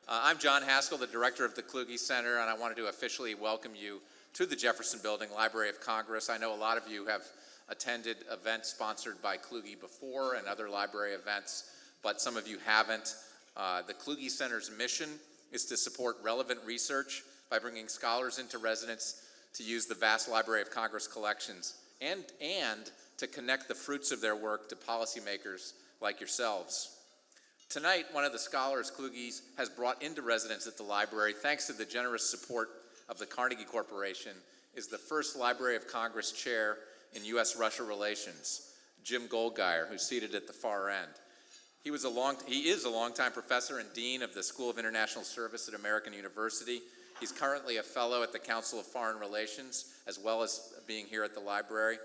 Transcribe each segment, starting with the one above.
I'm John Haskell, the director of the Kluge Center, and I wanted to officially welcome you to the Jefferson Building, Library of Congress. I know a lot of you have attended events sponsored by Kluge before and other library events, but some of you haven't. The Kluge Center's mission is to support relevant research by bringing scholars into residence to use the vast Library of Congress collections and to connect the fruits of their work to policymakers like yourselves. Tonight, one of the scholars Kluge has brought into residence at the library, thanks to the generous support of the Carnegie Corporation, is the first Library of Congress chair in U.S.-Russia relations, Jim Goldgeier, who's seated at the far end. He is a longtime professor and dean of the School of International Service at American University. He's currently a fellow at the Council of Foreign Relations, as well as being here at the library.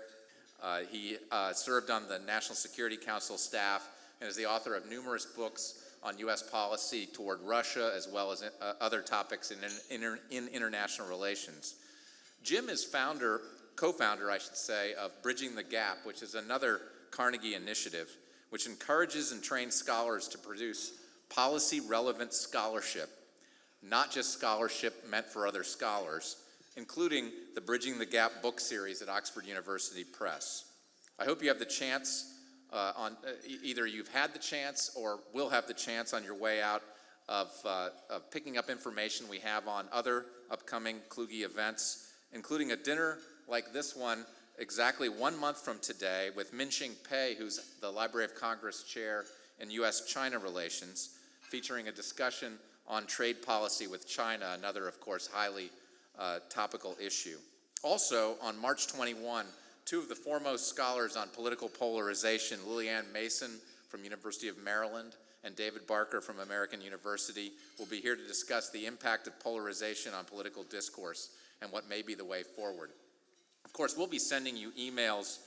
He served on the National Security Council staff and is the author of numerous books on U.S. policy toward Russia, as well as other topics in international relations. Jim is co-founder, of Bridging the Gap, which is another Carnegie initiative, which encourages and trains scholars to produce policy-relevant scholarship, not just scholarship meant for other scholars, including the Bridging the Gap book series at Oxford University Press. I hope you have the chance either you've had the chance or will have the chance on your way out of picking up information we have on other upcoming Kluge events, including a dinner like this one exactly 1 month from today with Minxing Pei, who's the Library of Congress chair in U.S.-China relations, featuring a discussion on trade policy with China, another, of course, highly topical issue. Also, on March 21, two of the foremost scholars on political polarization, Lillian Mason from University of Maryland and David Barker from American University, will be here to discuss the impact of polarization on political discourse and what may be the way forward. Of course, we'll be sending you emails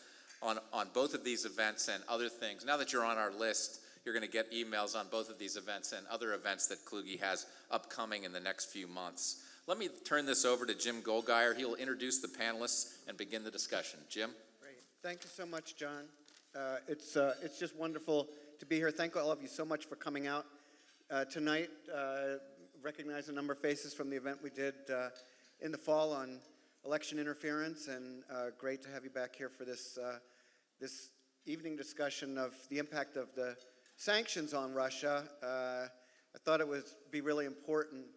on both of these events and other things. Now that you're on our list, you're going to get emails on both of these events and other events that Kluge has upcoming in the next few months. Let me turn this over to Jim Goldgeier. He'll introduce the panelists and begin the discussion. Jim? Great. Thank you so much, John. It's just wonderful to be here. Thank all of you so much for coming out tonight. Recognize a number of faces from the event we did in the fall on election interference, and great to have you back here for this evening discussion of the impact of the sanctions on Russia. I thought it would be really important,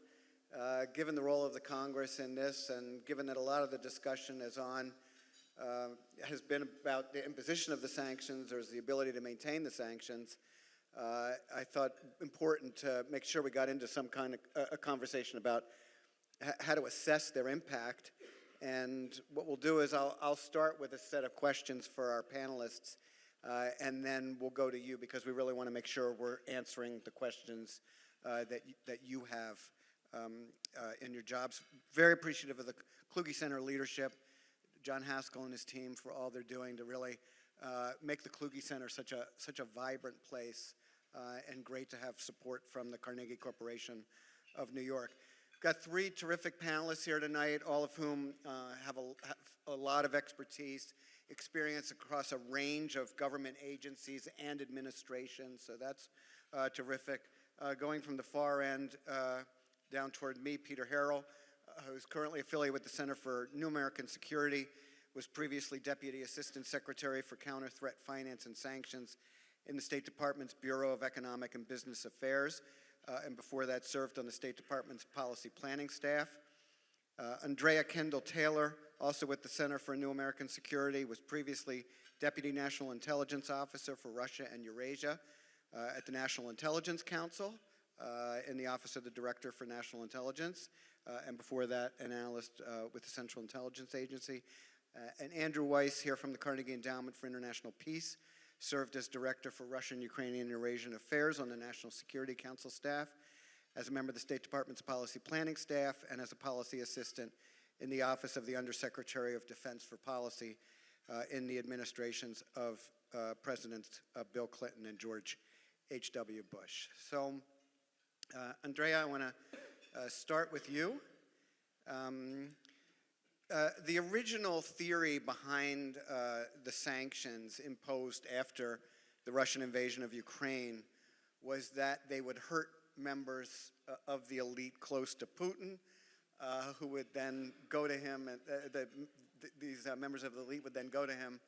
given the role of the Congress in this, and given that a lot of the discussion has been about the imposition of the sanctions or the ability to maintain the sanctions. I thought important to make sure we got into some kind of a conversation about how to assess their impact. And what we'll do is I'll start with a set of questions for our panelists, and then we'll go to you because we really want to make sure we're answering the questions that you have in your jobs. Very appreciative of the Kluge Center leadership, John Haskell and his team, for all they're doing to really make the Kluge Center such a vibrant place, and great to have support from the Carnegie Corporation of New York. We've got three terrific panelists here tonight, all of whom have a lot of expertise, experience across a range of government agencies and administrations, so that's terrific. Going from the far end down toward me, Peter Herrell, who's currently affiliated with the Center for New American Security, was previously Deputy Assistant Secretary for Counter-Threat Finance and Sanctions in the State Department's Bureau of Economic and Business Affairs, and before that served on the State Department's policy planning staff. Andrea Kendall-Taylor, also with the Center for New American Security, was previously Deputy National Intelligence Officer for Russia and Eurasia at the National Intelligence Council in the Office of the Director for National Intelligence, and before that an analyst with the Central Intelligence Agency. And Andrew Weiss, here from the Carnegie Endowment for International Peace, served as Director for Russian, Ukrainian, and Eurasian Affairs on the National Security Council staff, as a member of the State Department's policy planning staff, and as a policy assistant in the Office of the Undersecretary of Defense for Policy in the administrations of Presidents Bill Clinton and George H.W. Bush. So, Andrea, I want to start with you. The original theory behind the sanctions imposed after the Russian invasion of Ukraine was that they would hurt members of the elite close to Putin, who would then go to him, and these members of the elite would then go to him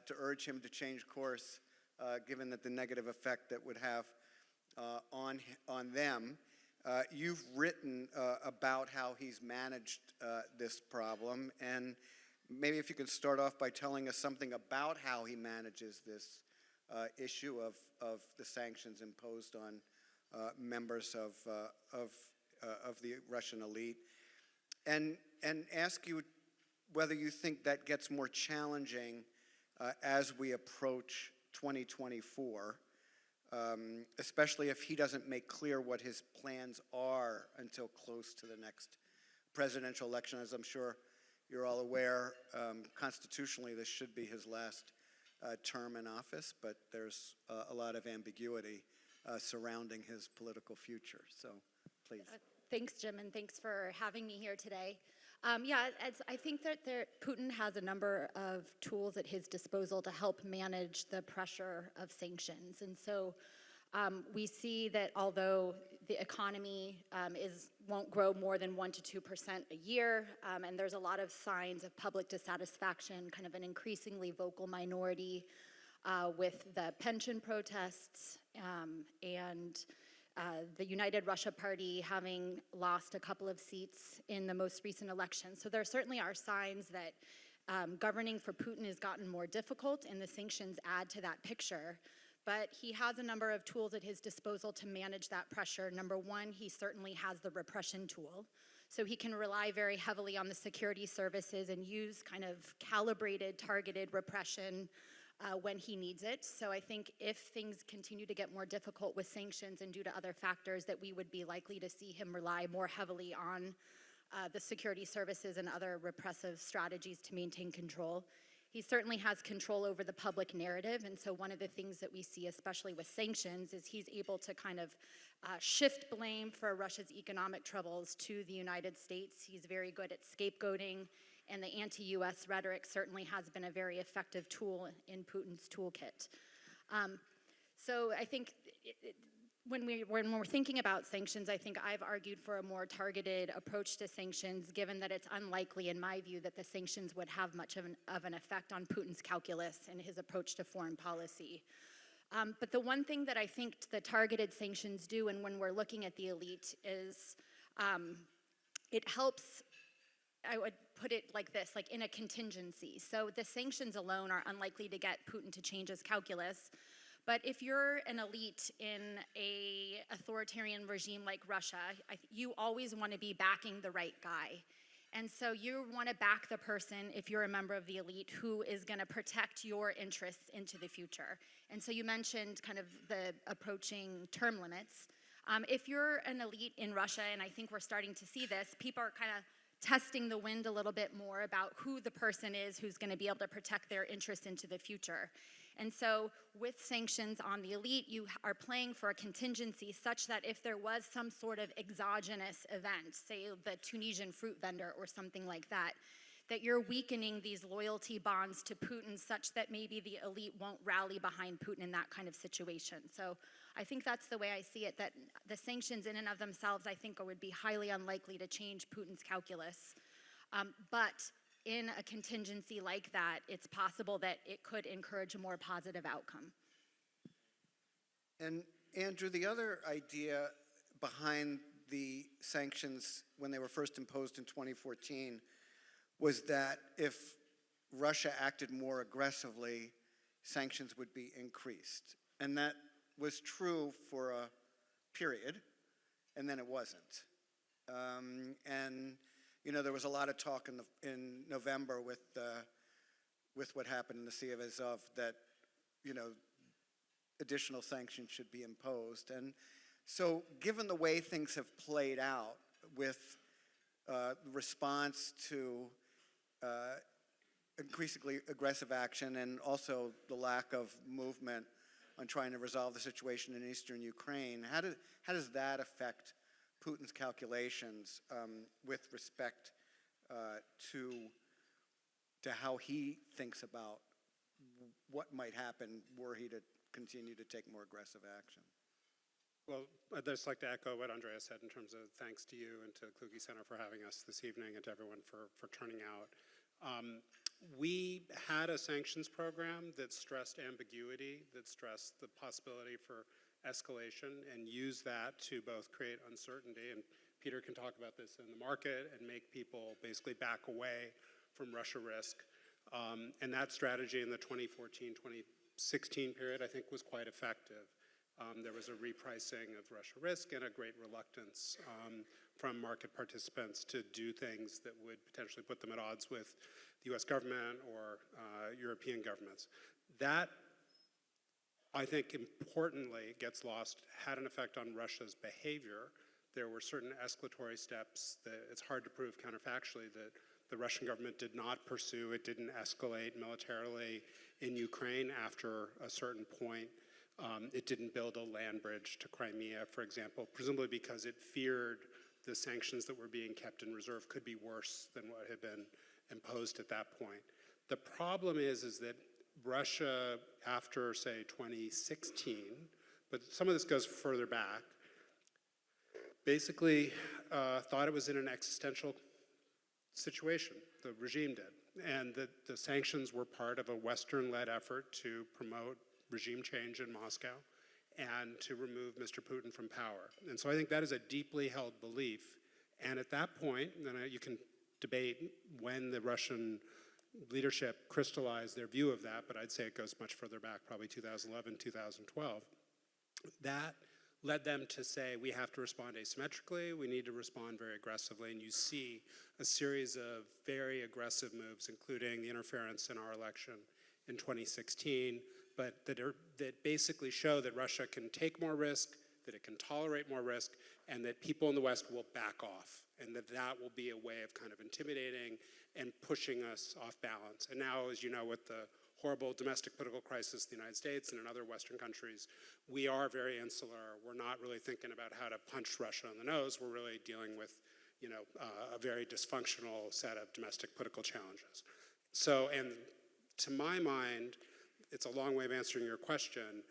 to urge him to change course, given that the negative effect that would have on them. You've written about how he's managed this problem, and maybe if you could start off by telling us something about how he manages this issue of the sanctions imposed on members of the Russian elite, and ask you whether you think that gets more challenging as we approach 2024, especially if he doesn't make clear what his plans are until close to the next presidential election. As I'm sure you're all aware, constitutionally this should be his last term in office, but there's a lot of ambiguity surrounding his political future. So, please. Thanks, Jim, and thanks for having me here today. I think that Putin has a number of tools at his disposal to help manage the pressure of sanctions. And so we see that although the economy won't grow more than 1% to 2% a year, and there's a lot of signs of public dissatisfaction, kind of an increasingly vocal minority with the pension protests and the United Russia Party having lost a couple of seats in the most recent election. So there certainly are signs that governing for Putin has gotten more difficult, and the sanctions add to that picture. But he has a number of tools at his disposal to manage that pressure. Number one, he certainly has the repression tool. So he can rely very heavily on the security services and use kind of calibrated, targeted repression when he needs it. So I think if things continue to get more difficult with sanctions and due to other factors, that we would be likely to see him rely more heavily on the security services and other repressive strategies to maintain control. He certainly has control over the public narrative, and so one of the things that we see, especially with sanctions, is he's able to kind of shift blame for Russia's economic troubles to the United States. He's very good at scapegoating, and the anti-US rhetoric certainly has been a very effective tool in Putin's toolkit. So I think when we're thinking about sanctions, I think I've argued for a more targeted approach to sanctions, given that it's unlikely, in my view, that the sanctions would have much of an effect on Putin's calculus and his approach to foreign policy. But the one thing that I think the targeted sanctions do, and when we're looking at the elite, is it helps. I would put it like this, like in a contingency. So the sanctions alone are unlikely to get Putin to change his calculus. But if you're an elite in an authoritarian regime like Russia, you always want to be backing the right guy. And so you want to back the person, if you're a member of the elite, who is going to protect your interests into the future. And so you mentioned kind of the approaching term limits. If you're an elite in Russia, and I think we're starting to see this, people are kind of testing the wind a little bit more about who the person is who's going to be able to protect their interests into the future. And so with sanctions on the elite, you are playing for a contingency such that if there was some sort of exogenous event, say the Tunisian fruit vendor or something like that, that you're weakening these loyalty bonds to Putin such that maybe the elite won't rally behind Putin in that kind of situation. So I think that's the way I see it, that the sanctions in and of themselves, I think, would be highly unlikely to change Putin's calculus. But in a contingency like that, it's possible that it could encourage a more positive outcome. And Andrew, the other idea behind the sanctions when they were first imposed in 2014 was that if Russia acted more aggressively, sanctions would be increased. And that was true for a period, and then it wasn't. And you know, there was a lot of talk in November with what happened in the Sea of Azov that, you know, additional sanctions should be imposed. And so given the way things have played out with the response to increasingly aggressive action and also the lack of movement on trying to resolve the situation in eastern Ukraine, how does that affect Putin's calculations with respect to how he thinks about what might happen were he to continue to take more aggressive action? Well, I'd just like to echo what Andrea said in terms of thanks to you and to Kluge Center for having us this evening and to everyone for turning out. We had a sanctions program that stressed ambiguity, that stressed the possibility for escalation, and used that to both create uncertainty, and Peter can talk about this, in the market, and make people basically back away from Russia risk. And that strategy in the 2014-2016 period, I think, was quite effective. There was a repricing of Russia risk and a great reluctance from market participants to do things that would potentially put them at odds with the US government or European governments. That, I think, importantly, gets lost, had an effect on Russia's behavior. There were certain escalatory steps that it's hard to prove counterfactually that the Russian government did not pursue. It didn't escalate militarily in Ukraine after a certain point. It didn't build a land bridge to Crimea, for example, presumably because it feared the sanctions that were being kept in reserve could be worse than what had been imposed at that point. The problem is that Russia, after, say, 2016, but some of this goes further back, basically thought it was in an existential situation, the regime did, and that the sanctions were part of a Western-led effort to promote regime change in Moscow and to remove Mr. Putin from power. And so I think that is a deeply held belief. And at that point, and you can debate when the Russian leadership crystallized their view of that, but I'd say it goes much further back, probably 2011, 2012. That led them to say, we have to respond asymmetrically, we need to respond very aggressively, and you see a series of very aggressive moves, including the interference in our election in 2016, but that basically show that Russia can take more risk, that it can tolerate more risk, and that people in the West will back off, and that will be a way of kind of intimidating and pushing us off balance. And now, as you know, with the horrible domestic political crisis in the United States and in other Western countries, we are very insular. We're not really thinking about how to punch Russia in the nose. We're really dealing with, a very dysfunctional set of domestic political challenges. So, and to my mind, it's a long way of answering your question.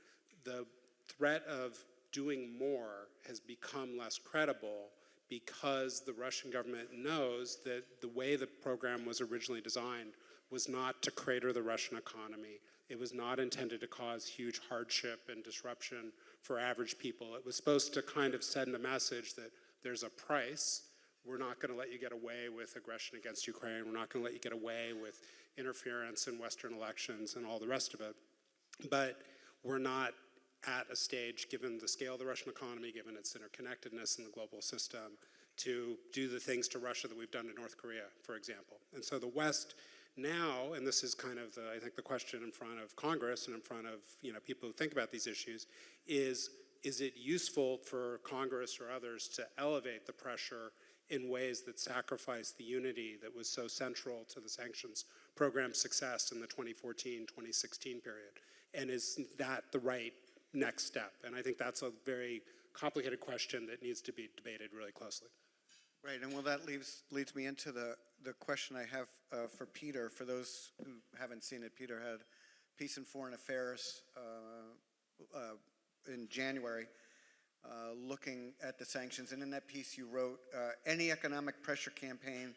The threat of doing more has become less credible because the Russian government knows that the way the program was originally designed was not to crater the Russian economy. It was not intended to cause huge hardship and disruption for average people. It was supposed to kind of send a message that there's a price. We're not going to let you get away with aggression against Ukraine. We're not going to let you get away with interference in Western elections and all the rest of it. But we're not at a stage, given the scale of the Russian economy, given its interconnectedness in the global system, to do the things to Russia that we've done to North Korea, for example. And so the West now, and this is kind of, I think, the question in front of Congress and in front of people who think about these issues, is it useful for Congress or others to elevate the pressure in ways that sacrifice the unity that was so central to the sanctions program's success in the 2014-2016 period? And is that the right next step? And I think that's a very complicated question that needs to be debated really closely. Right, and well, that leads me into the question I have for Peter. For those who haven't seen it, Peter had Peace and Foreign Affairs in January, looking at the sanctions. And in that piece you wrote, any economic pressure campaign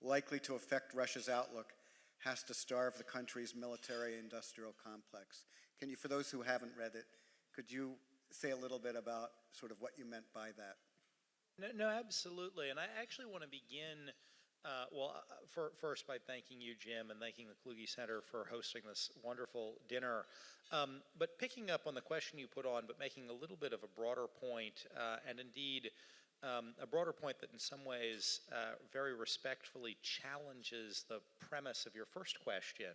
likely to affect Russia's outlook has to starve the country's military-industrial complex. Can you, for those who haven't read it, could you say a little bit about sort of what you meant by that? No, absolutely. And I actually want to begin, first by thanking you, Jim, and thanking the Kluge Center for hosting this wonderful dinner. But picking up on the question you put on, but making a little bit of a broader point, and indeed a broader point that in some ways very respectfully challenges the premise of your first question.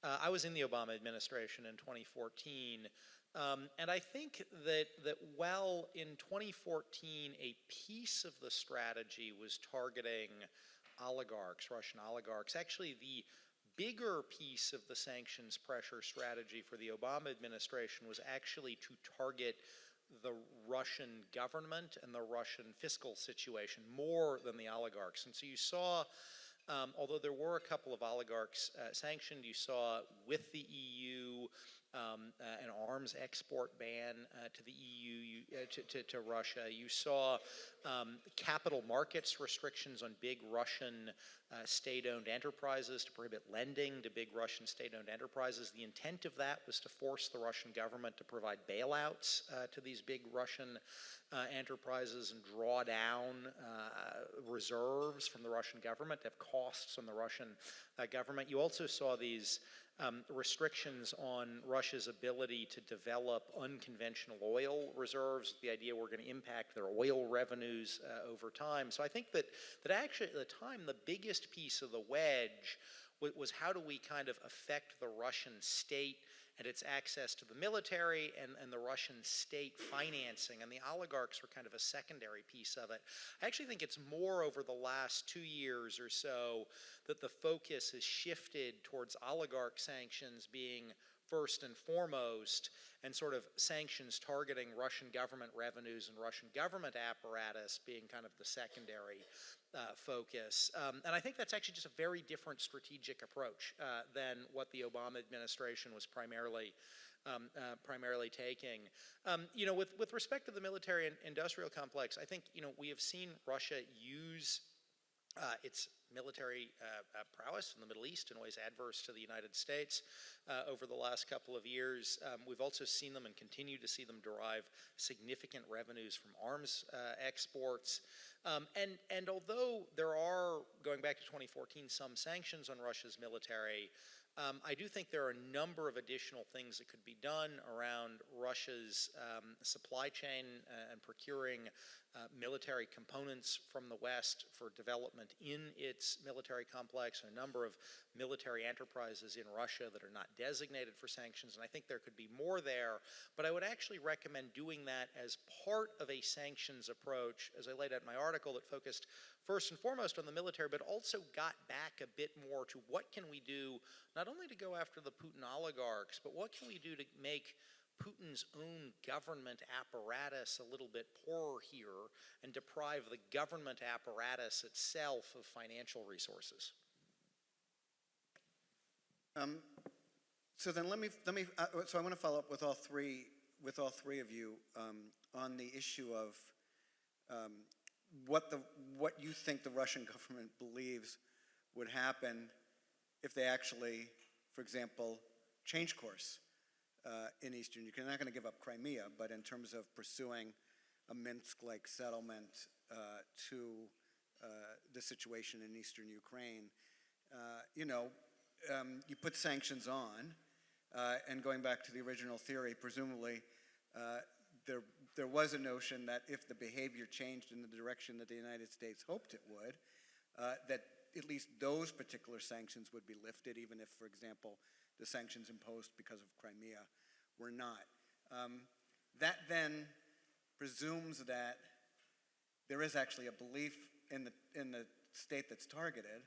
I was in the Obama administration in 2014, and I think that while in 2014 a piece of the strategy was targeting oligarchs, Russian oligarchs, actually the bigger piece of the sanctions pressure strategy for the Obama administration was actually to target the Russian government and the Russian fiscal situation more than the oligarchs. And so you saw, although there were a couple of oligarchs sanctioned, you saw with the EU an arms export ban to the EU, to Russia. You saw capital markets restrictions on big Russian state-owned enterprises to prohibit lending to big Russian state-owned enterprises. The intent of that was to force the Russian government to provide bailouts to these big Russian enterprises and draw down reserves from the Russian government, to have costs on the Russian government. You also saw these restrictions on Russia's ability to develop unconventional oil reserves, the idea we're going to impact their oil revenues over time. So I think that actually at the time the biggest piece of the wedge was how do we kind of affect the Russian state and its access to the military and the Russian state financing, and the oligarchs were kind of a secondary piece of it. I actually think it's more over the last 2 years or so that the focus has shifted towards oligarch sanctions being first and foremost, and sort of sanctions targeting Russian government revenues and Russian government apparatus being kind of the secondary focus. And I think that's actually just a very different strategic approach than what the Obama administration was primarily taking. With respect to the military and industrial complex, I think, we have seen Russia use its military prowess in the Middle East in ways adverse to the United States over the last couple of years. We've also seen them and continue to see them derive significant revenues from arms exports. And although there are, going back to 2014, some sanctions on Russia's military, I do think there are a number of additional things that could be done around Russia's supply chain and procuring military components from the West for development in its military complex, a number of military enterprises in Russia that are not designated for sanctions, and I think there could be more there. But I would actually recommend doing that as part of a sanctions approach, as I laid out in my article, that focused first and foremost on the military, but also got back a bit more to what can we do, not only to go after the Putin oligarchs, but what can we do to make Putin's own government apparatus a little bit poorer here and deprive the government apparatus itself of financial resources. So then let me. So I want to follow up with all three of you on the issue of what you think the Russian government believes would happen if they actually, for example, change course in Eastern Ukraine. They're not going to give up Crimea, but in terms of pursuing a Minsk-like settlement to the situation in Eastern Ukraine, you put sanctions on, and going back to the original theory, presumably there was a notion that if the behavior changed in the direction that the United States hoped it would, that at least those particular sanctions would be lifted, even if, for example, the sanctions imposed because of Crimea were not. That then presumes that there is actually a belief in the state that's targeted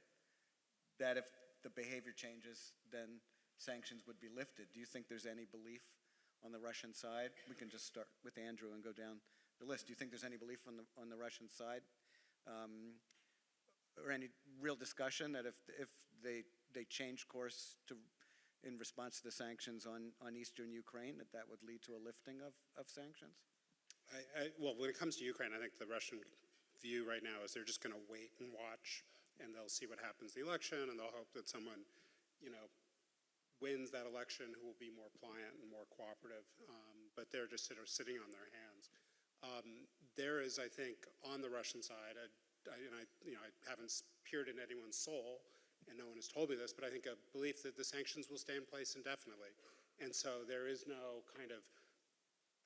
that if the behavior changes, then sanctions would be lifted. Do you think there's any belief on the Russian side? We can just start with Andrew and go down the list. Do you think there's any belief on the Russian side, or any real discussion that if they change course in response to the sanctions on Eastern Ukraine, that would lead to a lifting of sanctions? Well, when it comes to Ukraine, I think the Russian view right now is they're just going to wait and watch, and they'll see what happens in the election, and they'll hope that someone, wins that election who will be more pliant and more cooperative. But they're just sort of sitting on their hands. There is, I think, on the Russian side, I haven't peered in anyone's soul, and no one has told me this, but I think a belief that the sanctions will stay in place indefinitely. And so there is no kind of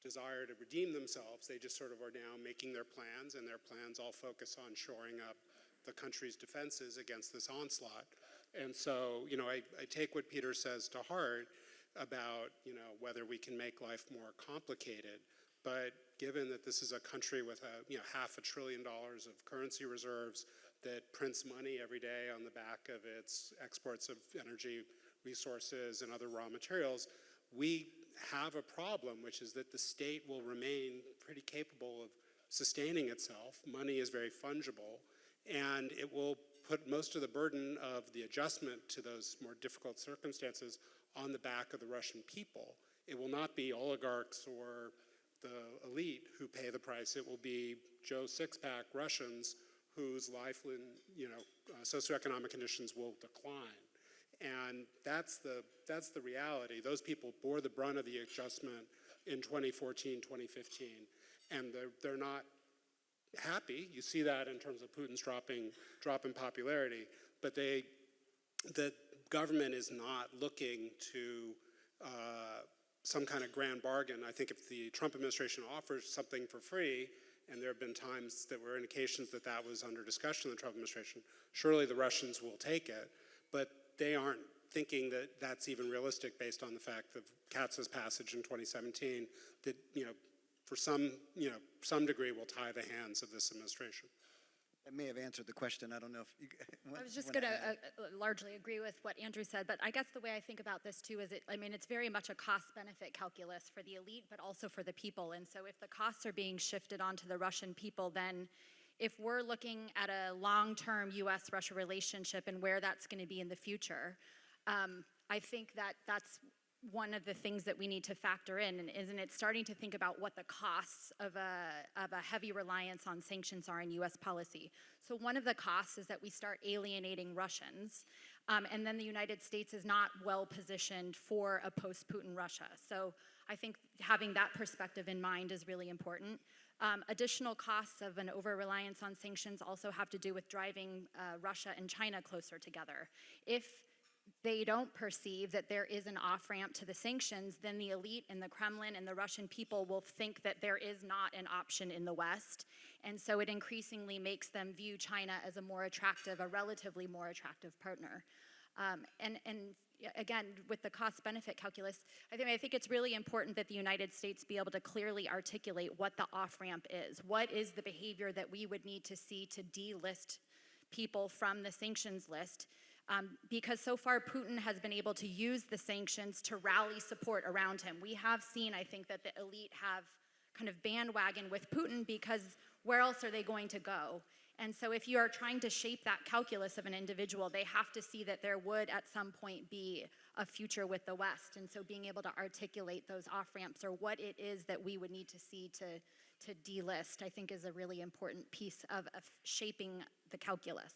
desire to redeem themselves. They just sort of are now making their plans, and their plans all focus on shoring up the country's defenses against this onslaught. And so, I take what Peter says to heart about, whether we can make life more complicated. But given that this is a country with $500 billion of currency reserves that prints money every day on the back of its exports of energy resources and other raw materials, we have a problem, which is that the state will remain pretty capable of sustaining itself. Money is very fungible, and it will put most of the burden of the adjustment to those more difficult circumstances on the back of the Russian people. It will not be oligarchs or the elite who pay the price. It will be Joe Sixpack Russians whose life, socioeconomic conditions will decline. And that's the reality. Those people bore the brunt of the adjustment in 2014, 2015, and they're not happy. You see that in terms of Putin's drop in popularity, but the government is not looking to some kind of grand bargain. I think if the Trump administration offers something for free, and there have been times that were indications that that was under discussion in the Trump administration, surely the Russians will take it, but they aren't thinking that that's even realistic based on the fact of Katz's passage in 2017 that, for some degree will tie the hands of this administration. That may have answered the question. I don't know if you. I was just going to largely agree with what Andrew said, but I guess the way I think about this too is it's very much a cost-benefit calculus for the elite, but also for the people. And so if the costs are being shifted onto the Russian people, then if we're looking at a long-term U.S.-Russia relationship and where that's going to be in the future, I think that's one of the things that we need to factor in, and isn't it starting to think about what the costs of a heavy reliance on sanctions are in U.S. policy. So one of the costs is that we start alienating Russians, and then the United States is not well positioned for a post-Putin Russia. So I think having that perspective in mind is really important. Additional costs of an over-reliance on sanctions also have to do with driving Russia and China closer together. If they don't perceive that there is an off-ramp to the sanctions, then the elite and the Kremlin and the Russian people will think that there is not an option in the West. And so it increasingly makes them view China as a relatively more attractive partner. And again, with the cost-benefit calculus, I think it's really important that the United States be able to clearly articulate what the off-ramp is. What is the behavior that we would need to see to delist people from the sanctions list? Because so far Putin has been able to use the sanctions to rally support around him. We have seen, I think, that the elite have kind of bandwagon with Putin because where else are they going to go? And so if you are trying to shape that calculus of an individual, they have to see that there would at some point be a future with the West. And so being able to articulate those off-ramps or what it is that we would need to see to delist, I think is a really important piece of shaping the calculus.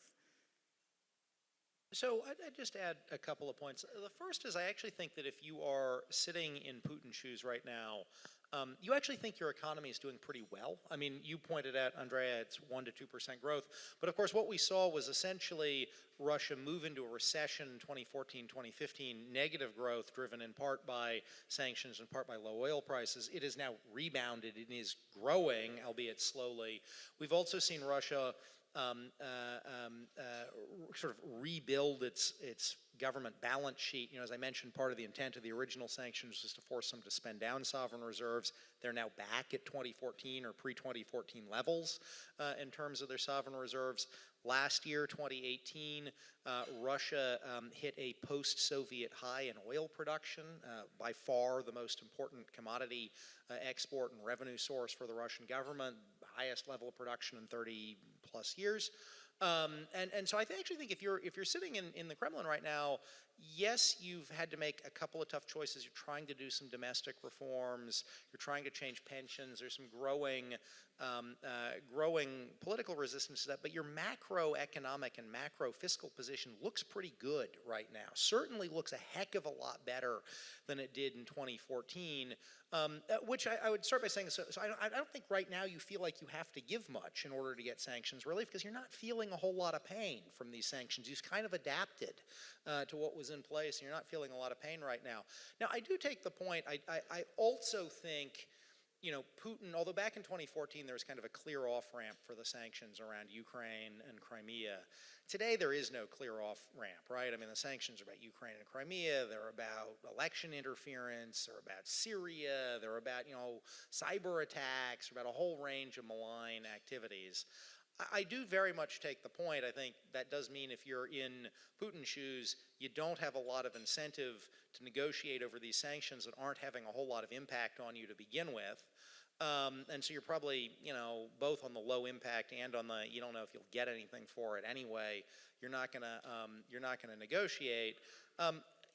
So I'd just add a couple of points. The first is I actually think that if you are sitting in Putin's shoes right now, you actually think your economy is doing pretty well. I mean, you pointed out, Andrea, it's 1% to 2% growth. But of course, what we saw was essentially Russia move into a recession in 2014, 2015, negative growth driven in part by sanctions, in part by low oil prices. It has now rebounded and is growing, albeit slowly. We've also seen Russia sort of rebuild its government balance sheet. As I mentioned, part of the intent of the original sanctions was to force them to spend down sovereign reserves. They're now back at 2014 or pre-2014 levels in terms of their sovereign reserves. Last year, 2018, Russia hit a post-Soviet high in oil production, by far the most important commodity export and revenue source for the Russian government, highest level of production in 30 plus years. And so I actually think if you're sitting in the Kremlin right now, yes, you've had to make a couple of tough choices. You're trying to do some domestic reforms. You're trying to change pensions. There's some growing political resistance to that. But your macroeconomic and macro fiscal position looks pretty good right now. Certainly looks a heck of a lot better than it did in 2014. Which I would start by saying, so I don't think right now you feel like you have to give much in order to get sanctions relief, because you're not feeling a whole lot of pain from these sanctions. You've kind of adapted to what was in place, and you're not feeling a lot of pain right now. Now, I do take the point. I also think, Putin, although back in 2014 there was kind of a clear off-ramp for the sanctions around Ukraine and Crimea, today there is no clear off-ramp, right? I mean, the sanctions are about Ukraine and Crimea, they're about election interference, they're about Syria, they're about, cyber attacks, they're about a whole range of malign activities. I do very much take the point. I think that does mean if you're in Putin's shoes, you don't have a lot of incentive to negotiate over these sanctions that aren't having a whole lot of impact on you to begin with. And so you're probably, both on the low impact and on the you don't know if you'll get anything for it anyway. You're not gonna negotiate.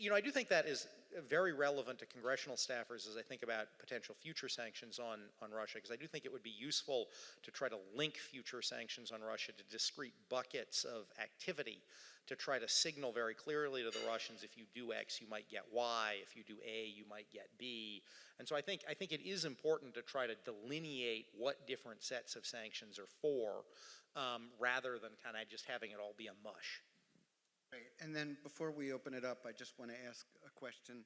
I do think that is very relevant to congressional staffers as I think about potential future sanctions on Russia, because I do think it would be useful to try to link future sanctions on Russia to discrete buckets of activity to try to signal very clearly to the Russians, if you do X, you might get Y. If you do A, you might get B. And so I think it is important to try to delineate what different sets of sanctions are for, rather than kind of just having it all be a mush. Great. And then before we open it up, I just want to ask a question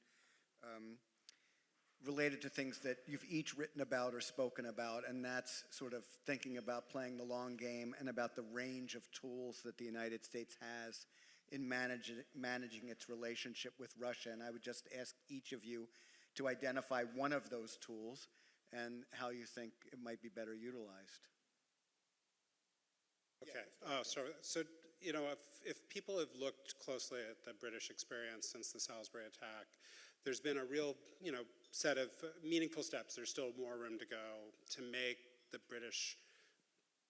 related to things that you've each written about or spoken about, and that's sort of thinking about playing the long game and about the range of tools that the United States has in managing its relationship with Russia. And I would just ask each of you to identify one of those tools and how you think it might be better utilized. Okay. So if people have looked closely at the British experience since the Salisbury attack, there's been a real, set of meaningful steps. There's still more room to go to make the British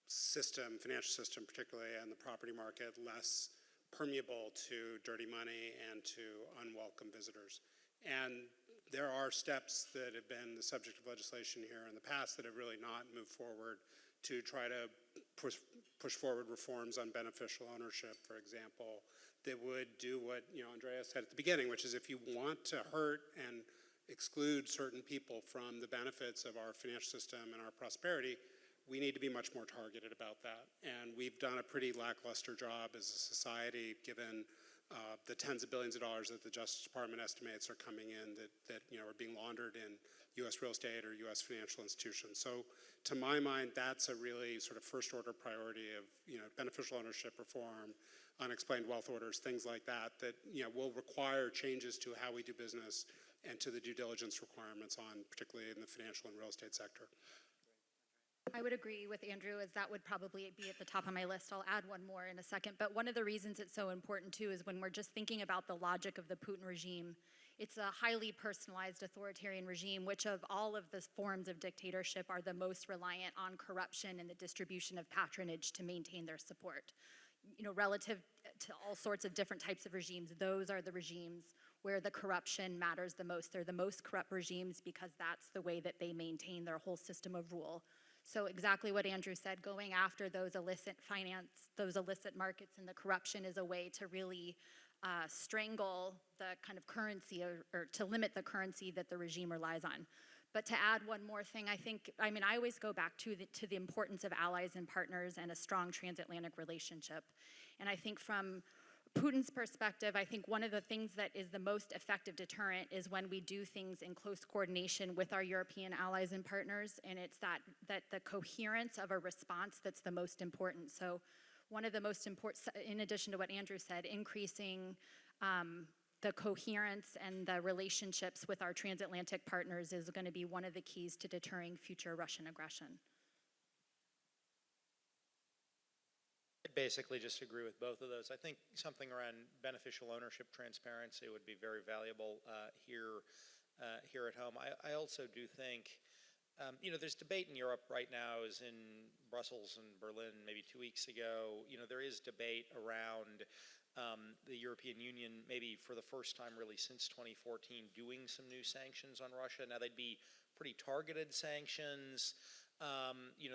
system, financial system particularly, and the property market less permeable to dirty money and to unwelcome visitors. And there are steps that have been the subject of legislation here in the past that have really not moved forward to try to push forward reforms on beneficial ownership, for example, that would do what Andrea said at the beginning, which is if you want to hurt and exclude certain people from the benefits of our financial system and our prosperity, we need to be much more targeted about that. And we've done a pretty lackluster job as a society, given the tens of billions of dollars that the Justice Department estimates are coming in that are being laundered in U.S. real estate or U.S. financial institutions. So to my mind, that's a really sort of first order priority of beneficial ownership reform, unexplained wealth orders, things like that will require changes to how we do business and to the due diligence requirements particularly in the financial and real estate sector. I would agree with Andrew, as that would probably be at the top of my list. I'll add one more in a second. But one of the reasons it's so important, too, is when we're just thinking about the logic of the Putin regime, it's a highly personalized authoritarian regime, which of all of the forms of dictatorship are the most reliant on corruption and the distribution of patronage to maintain their support. Relative to all sorts of different types of regimes, those are the regimes where the corruption matters the most. They're the most corrupt regimes because that's the way that they maintain their whole system of rule. So exactly what Andrew said, going after those illicit finance, those illicit markets and the corruption is a way to really strangle the kind of currency or to limit the currency that the regime relies on. But to add one more thing, I always go back to the importance of allies and partners and a strong transatlantic relationship. And I think from Putin's perspective, I think one of the things that is the most effective deterrent is when we do things in close coordination with our European allies and partners, and it's that the coherence of a response that's the most important. So one of the most important, in addition to what Andrew said, increasing the coherence and the relationships with our transatlantic partners is going to be one of the keys to deterring future Russian aggression. I basically just agree with both of those. I think something around beneficial ownership transparency would be very valuable here at home. I also do think, there's debate in Europe right now, as in Brussels and Berlin maybe 2 weeks ago. There is debate around the European Union, maybe for the first time really since 2014, doing some new sanctions on Russia. Now, they'd be pretty targeted sanctions.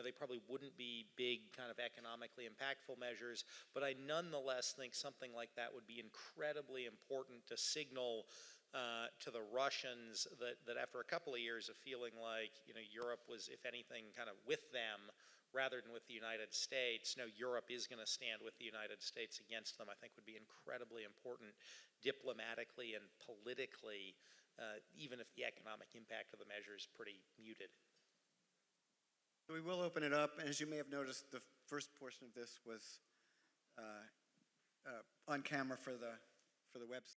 They probably wouldn't be big kind of economically impactful measures, but I nonetheless think something like that would be incredibly important to signal to the Russians that after a couple of years of feeling like Europe was, if anything, kind of with them rather than with the United States, Europe is going to stand with the United States against them, I think would be incredibly important diplomatically and politically, even if the economic impact of the measure is pretty muted. We will open it up, and as you may have noticed, the first portion of this was on camera for the website.